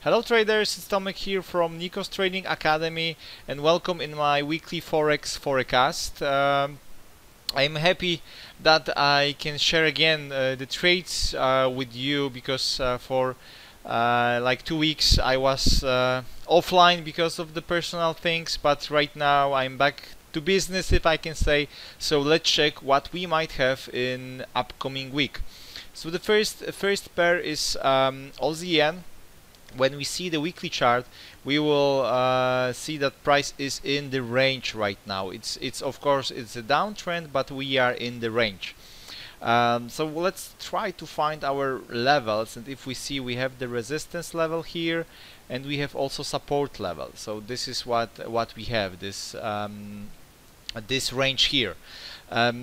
Hello traders, it's Tomek here from Nikos Trading Academy and welcome in my weekly Forex Forecast. I'm happy that I can share again the trades with you because for like 2 weeks I was offline because of the personal things, but right now I'm back to business, if I can say. So let's check what we might have in upcoming week. So the first pair is Aussie yen. When we see the weekly chart, we will see that price is in the range right now. It's of course it's a downtrend, but we are in the range. So let's try to find our levels, and if we see, we have the resistance level here and we have also support level. So this is what we have, this range here.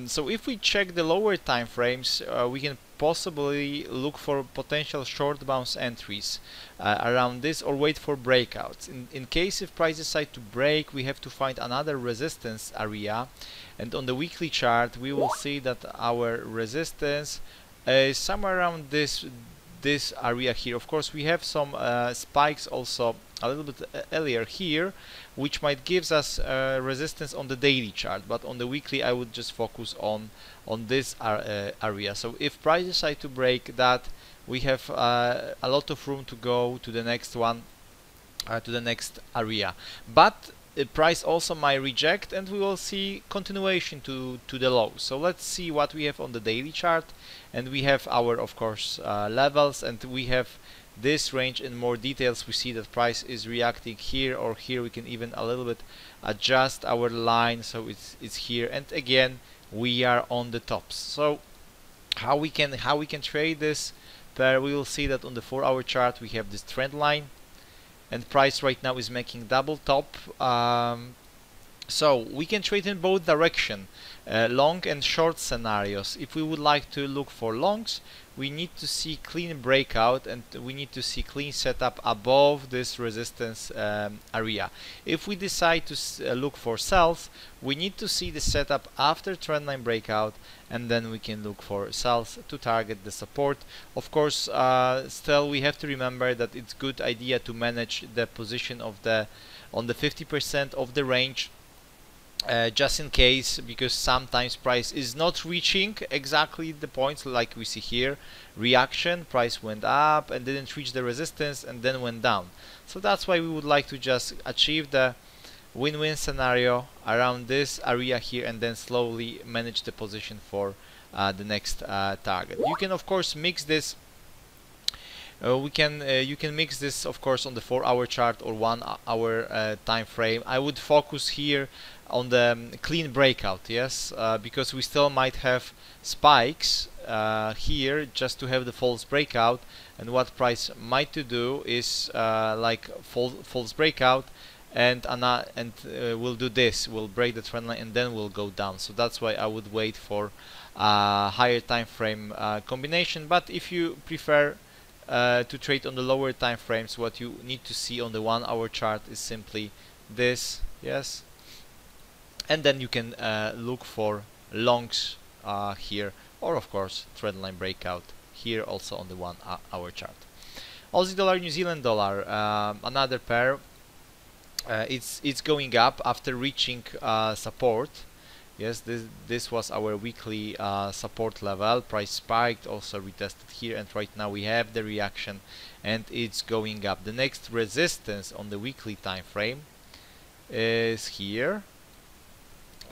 So if we check the lower time frames, we can possibly look for potential short bounce entries around this, or wait for breakouts. In case if price decide to break, we have to find another resistance area, and on the weekly chart we will see that our resistance is somewhere around this area here. Of course, we have some spikes also a little bit earlier here, which might gives us resistance on the daily chart, but on the weekly I would just focus on this area. So if price decide to break that, we have a lot of room to go to the next one, to the next area. But the price also might reject and we will see continuation to the low. So let's see what we have on the daily chart, and we have our, of course, levels, and we have this range in more details. We see that price is reacting here or here. We can even a little bit adjust our line, so it's here, and again we are on the tops. So how we can trade this pair? We will see that on the 4-hour chart we have this trend line, and price right now is making double top. So we can trade in both direction, long and short scenarios. If we would like to look for longs, we need to see clean breakout and we need to see clean setup above this resistance area. If we decide to look for sells, we need to see the setup after trendline breakout, and then we can look for sells to target the support. Of course, still we have to remember that it's good idea to manage the position of on the 50% of the range, just in case, because sometimes price is not reaching exactly the points like we see here. Reaction, price went up and didn't reach the resistance and then went down. So that's why we would like to just achieve the win-win scenario around this area here, and then slowly manage the position for the next target. You can of course mix this. You can mix this of course on the 4-hour chart or 1-hour time frame. I would focus here on the clean breakout, yes, because we still might have spikes here just to have the false breakout, and what price might to do is like false breakout, and we'll do this, we'll break the trend line and then we'll go down. So that's why I would wait for higher time frame combination. But if you prefer to trade on the lower time frames, what you need to see on the 1-hour chart is simply this, yes, and then you can look for longs here, or of course trendline breakout here also on the 1-hour chart. Aussie dollar, New Zealand dollar, another pair. It's going up after reaching support. Yes, this was our weekly support level. Price spiked, also retested here, and right now we have the reaction and it's going up. The next resistance on the weekly time frame is here.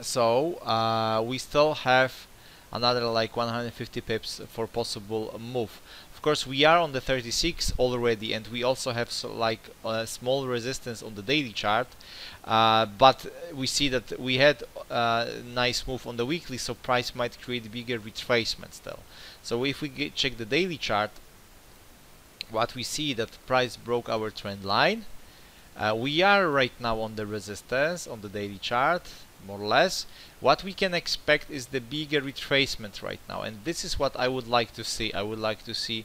So we still have another like 150 pips for possible move. Of course, we are on the 36 already, and we also have like a small resistance on the daily chart, but we see that we had a nice move on the weekly, so price might create bigger retracement still. So if we check the daily chart, what we see that price broke our trend line. We are right now on the resistance on the daily chart, more or less. What we can expect is the bigger retracement right now, and this is what I would like to see. I would like to see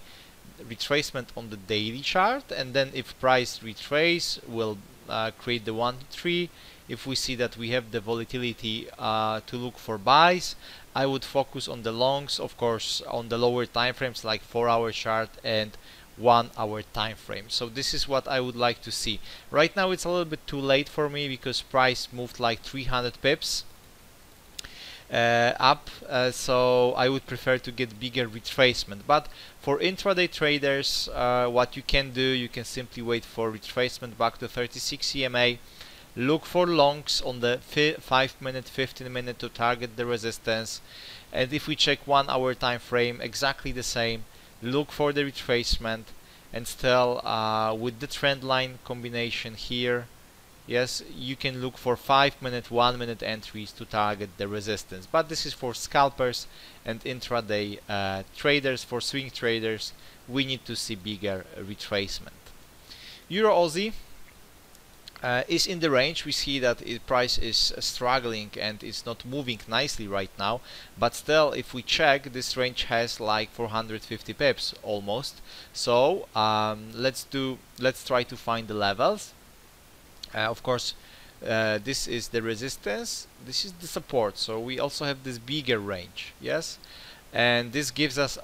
retracement on the daily chart, and then if price retrace, we'll create the 1-3. If we see that we have the volatility to look for buys, I would focus on the longs, of course, on the lower time frames like 4-hour chart and 1 hour time frame. So this is what I would like to see. Right now it's a little bit too late for me because price moved like 300 pips up, so I would prefer to get bigger retracement. But for intraday traders, what you can do, you can simply wait for retracement back to 36 EMA, look for longs on the 5 minute, 15 minute to target the resistance, and if we check 1 hour time frame, exactly the same, look for the retracement, and still with the trend line combination here, yes, you can look for 5 minute, 1 minute entries to target the resistance. But this is for scalpers and intraday traders. For swing traders, we need to see bigger retracement. Euro Aussie is in the range. We see that price is struggling and it's not moving nicely right now, but still if we check, this range has like 450 pips almost. So let's try to find the levels. Of course, this is the resistance, this is the support, so we also have this bigger range, yes, and this gives us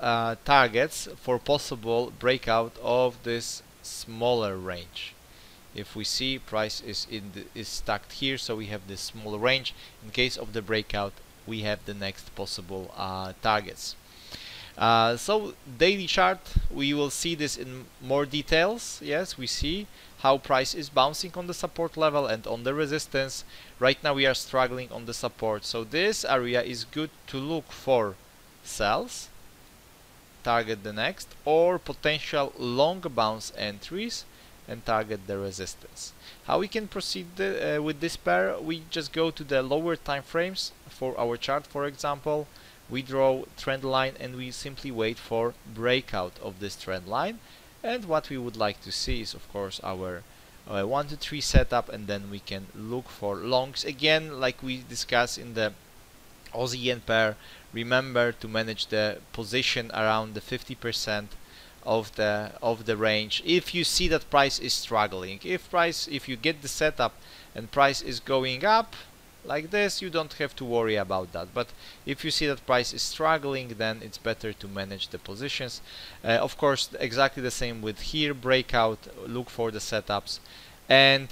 targets for possible breakout of this smaller range. If we see price is stuck here, so we have this smaller range. In case of the breakout, we have the next possible targets. So daily chart, we will see this in more details. Yes, we see how price is bouncing on the support level and on the resistance. Right now we are struggling on the support, so this area is good to look for sells, target the next, or potential long bounce entries and target the resistance. How we can proceed with this pair? We just go to the lower time frames for our chart. For example, we draw trend line and we simply wait for breakout of this trend line. And what we would like to see is, of course, our 1 to 3 setup, and then we can look for longs again, like we discussed in the Aussie yen pair. Remember to manage the position around the 50% of the range. If you see that price is struggling, if you get the setup and price is going up like this, you don't have to worry about that. But if you see that price is struggling, then it's better to manage the positions. Of course, exactly the same with here, breakout, look for the setups, and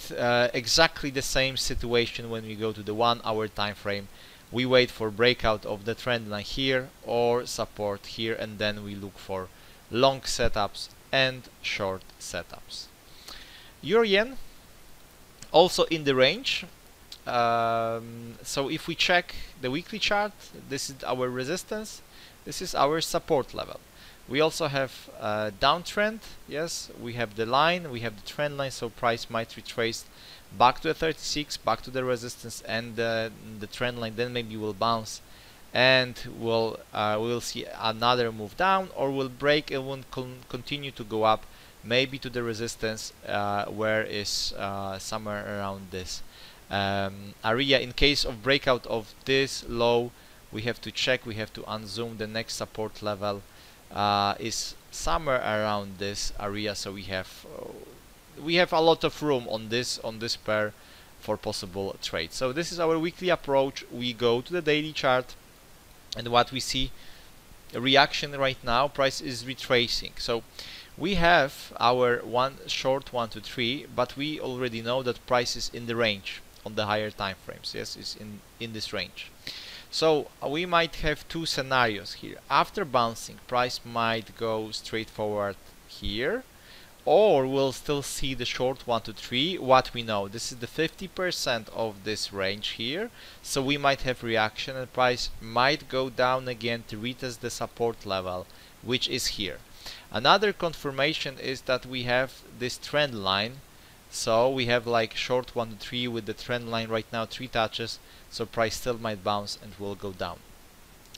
exactly the same situation when we go to the 1 hour time frame. We wait for breakout of the trend line here or support here, and then we look for long setups and short setups. Euro yen also in the range. So if we check the weekly chart, this is our resistance, this is our support level. We also have a downtrend. Yes, we have the line, we have the trend line, so price might retrace back to the 36, back to the resistance and the trend line, then maybe will bounce and we'll see another move down, or will break and will continue to go up, maybe to the resistance where is somewhere around this area. In case of breakout of this low, we have to check, we have to unzoom. The next support level is somewhere around this area, so we have a lot of room on this pair for possible trade. So this is our weekly approach. We go to the daily chart, and what we see, a reaction right now, price is retracing. So we have our short 1 to 3, but we already know that price is in the range on the higher time frames. Yes, it's in this range. So we might have two scenarios here. After bouncing, price might go straight forward here, or we'll still see the short 1 to 3. What we know, this is the 50% of this range here, so we might have reaction and price might go down again to retest the support level, which is here. Another confirmation is that we have this trend line, so we have like short 1 to 3 with the trend line right now 3 touches, so price still might bounce and will go down.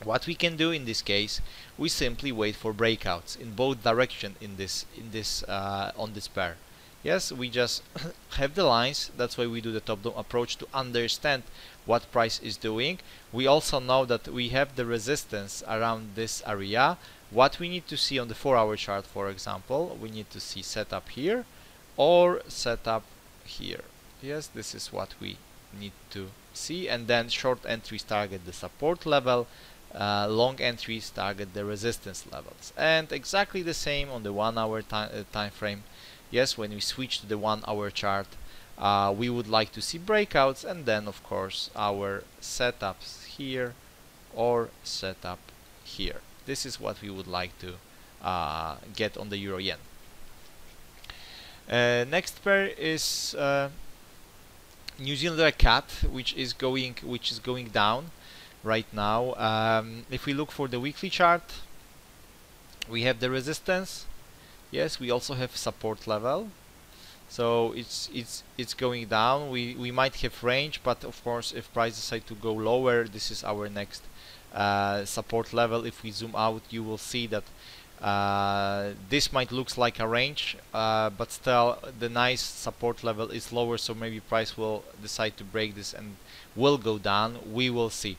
What we can do in this case, we simply wait for breakouts in both direction on this pair. Yes, we just have the lines. That's why we do the top-down approach, to understand what price is doing. We also know that we have the resistance around this area. What we need to see on the 4-hour chart, for example, we need to see setup here or setup here. Yes, this is what we need to see, and then short entries target the support level, long entries target the resistance levels. And exactly the same on the 1 hour time frame. Yes, when we switch to the 1 hour chart, we would like to see breakouts, and then of course our setups here or setup here. This is what we would like to get on the euro yen. Next pair is New Zealand CAD, which is going down right now. If we look for the weekly chart, we have the resistance. Yes, we also have support level. So it's going down. We might have range, but of course, if price decide to go lower, this is our next support level. If we zoom out, you will see that this might looks like a range, but still the nice support level is lower, so maybe price will decide to break this and will go down. We will see.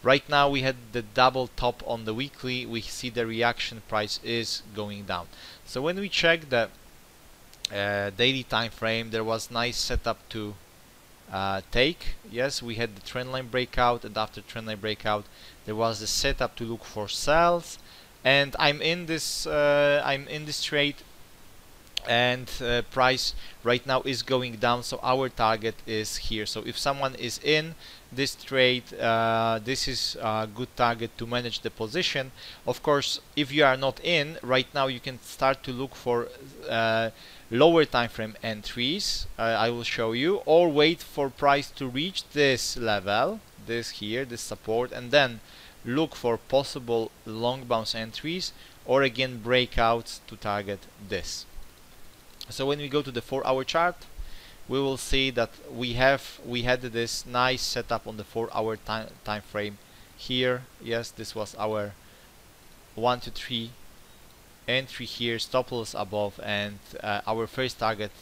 Right now we had the double top on the weekly. We see the reaction, price is going down. So when we check the daily time frame, there was nice setup to take. Yes, we had the trend line breakout, and after trend line breakout there was the setup to look for sells, and I'm in this trade, and price right now is going down, so our target is here. So if someone is in this trade, this is a good target to manage the position. Of course, if you are not in right now, you can start to look for lower time frame entries. I will show you, or wait for price to reach this level, this here, this support, and then look for possible long bounce entries, or again breakouts to target this. So when we go to the 4-hour chart, we will see that we had this nice setup on the 4-hour time frame here. Yes, this was our 1 to 3 entry here, stop loss above, and our first target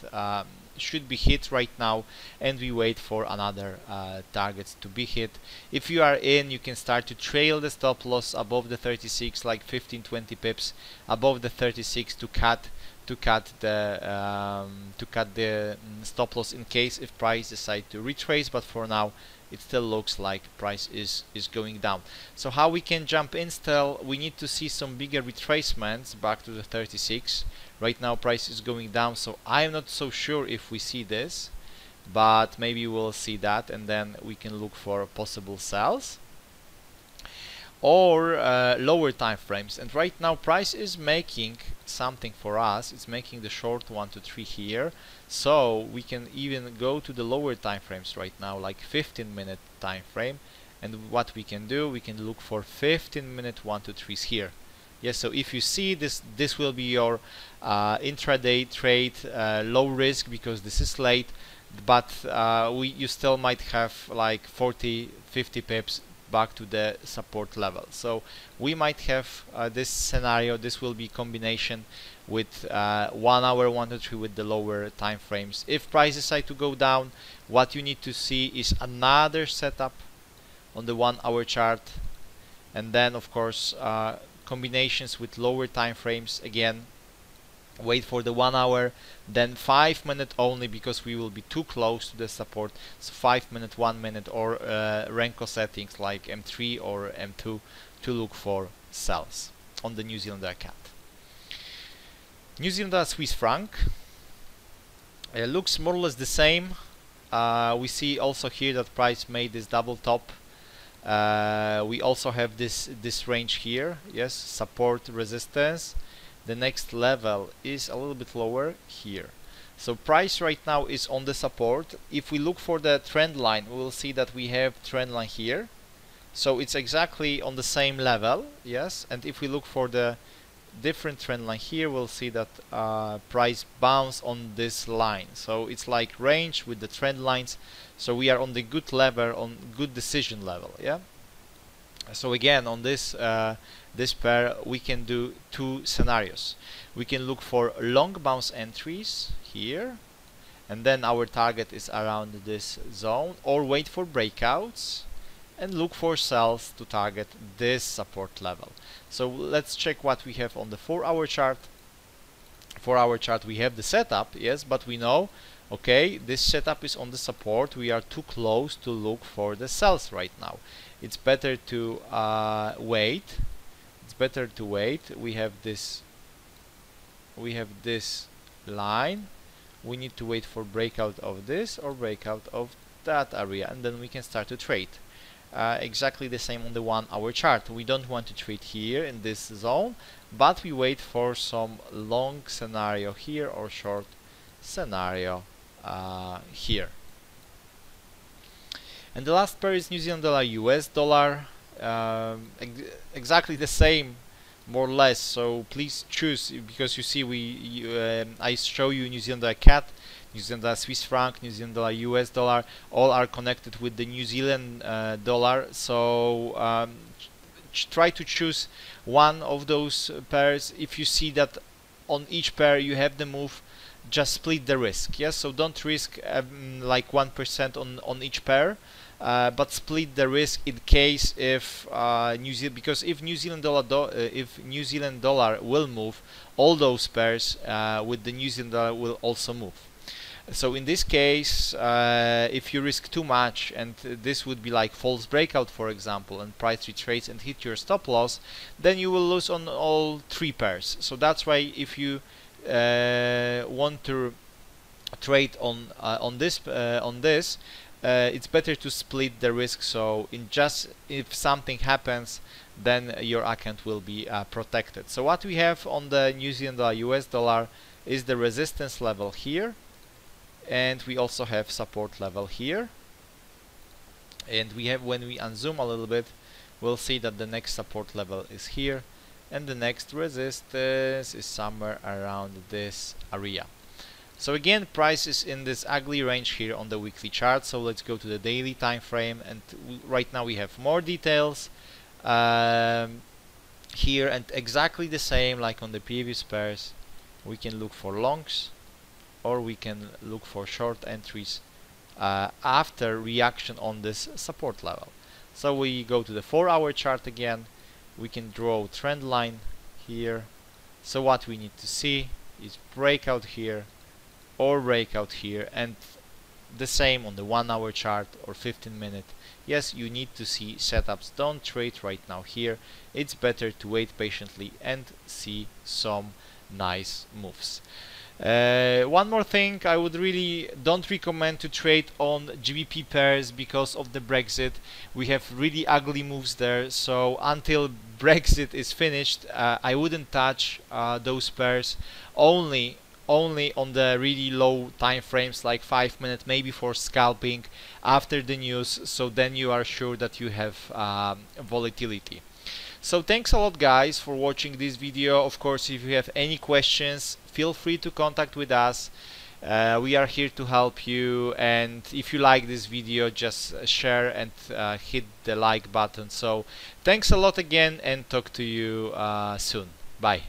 should be hit right now, and we wait for another targets to be hit. If you are in, you can start to trail the stop loss above the 36, like 15-20 pips above the 36 to cut the stop loss in case if price decide to retrace. But for now it still looks like price is going down. So how we can jump in? Still we need to see some bigger retracements back to the 36. Right now price is going down, so I'm not so sure if we see this, but maybe we'll see that, and then we can look for possible sells or lower time frames. And right now price is making something for us. It's making the short 1 to 3 here, so we can even go to the lower time frames right now, like 15-minute time frame. And what we can do, we can look for 15-minute 1 to 3s here. Yes, so if you see this, this will be your intraday trade, low risk, because this is late, but you still might have like 40-50 pips back to the support level. So we might have this scenario. This will be combination with 1 hour 1 to 3 with the lower time frames. If price decide to go down, what you need to see is another setup on the 1 hour chart, and then of course combinations with lower time frames. Again, wait for the 1 hour, then 5 minute only, because we will be too close to the support. So 5 minute, 1 minute, or Renko settings like M3 or M2 to look for sells on the New Zealand CAD. New Zealand Swiss franc looks more or less the same. We see also here that price made this double top. We also have this range here. Yes, support, resistance. The next level is a little bit lower here. So price right now is on the support. If we look for the trend line, we will see that we have trend line here. So it's exactly on the same level. Yes, and if we look for the different trend line here, we'll see that price bounce on this line. So it's like range with the trend lines. So we are on the good level, on good decision level. Yeah. So again, on this this pair, we can do two scenarios. We can look for long bounce entries here, and then our target is around this zone, or wait for breakouts and look for sells to target this support level. So let's check what we have on the 4-hour chart. 4-hour chart, we have the setup, yes, but we know Okay, this setup is on the support. We are too close to look for the sells right now. It's better to wait. It's better to wait. We have this line. We need to wait for breakout of this or breakout of that area, and then we can start to trade. Exactly the same on the 1 hour chart. We don't want to trade here in this zone, but we wait for some long scenario here or short scenario here. And the last pair is New Zealand dollar, US dollar. Exactly the same, more or less. So please choose, because you see I show you New Zealand dollar CAD, New Zealand dollar Swiss franc, New Zealand dollar US dollar, all are connected with the New Zealand dollar. So try to choose one of those pairs. If you see that on each pair you have the move, just split the risk. Yes, so don't risk like 1% on each pair, but split the risk in case if because if New Zealand dollar will move, all those pairs with the New Zealand dollar will also move. So in this case, if you risk too much, and this would be like false breakout, for example, and price retraces and hit your stop loss, then you will lose on all 3 pairs. So that's why if you want to trade on this, it's better to split the risk. So if something happens, then your account will be protected. So what we have on the New Zealand dollar, US dollar is the resistance level here, and we also have support level here. And we have, when we unzoom a little bit, we'll see that the next support level is here, and the next resistance is somewhere around this area. So again, price is in this ugly range here on the weekly chart. So let's go to the daily time frame, and right now we have more details here, and exactly the same like on the previous pairs. We can look for longs, or we can look for short entries after reaction on this support level. So we go to the 4 hour chart again. We can draw trend line here. So what we need to see is breakout here or breakout here, and the same on the 1 hour chart or 15-minute. Yes, you need to see setups. Don't trade right now here. It's better to wait patiently and see some nice moves. One more thing, I would really don't recommend to trade on GBP pairs because of the Brexit. We have really ugly moves there, so until Brexit is finished, I wouldn't touch those pairs. Only on the really low time frames, like 5 minutes, maybe for scalping after the news, so then you are sure that you have volatility. So thanks a lot guys for watching this video. Of course, if you have any questions, feel free to contact with us. We are here to help you, and if you like this video, just share and hit the like button. So thanks a lot again, and talk to you soon. Bye.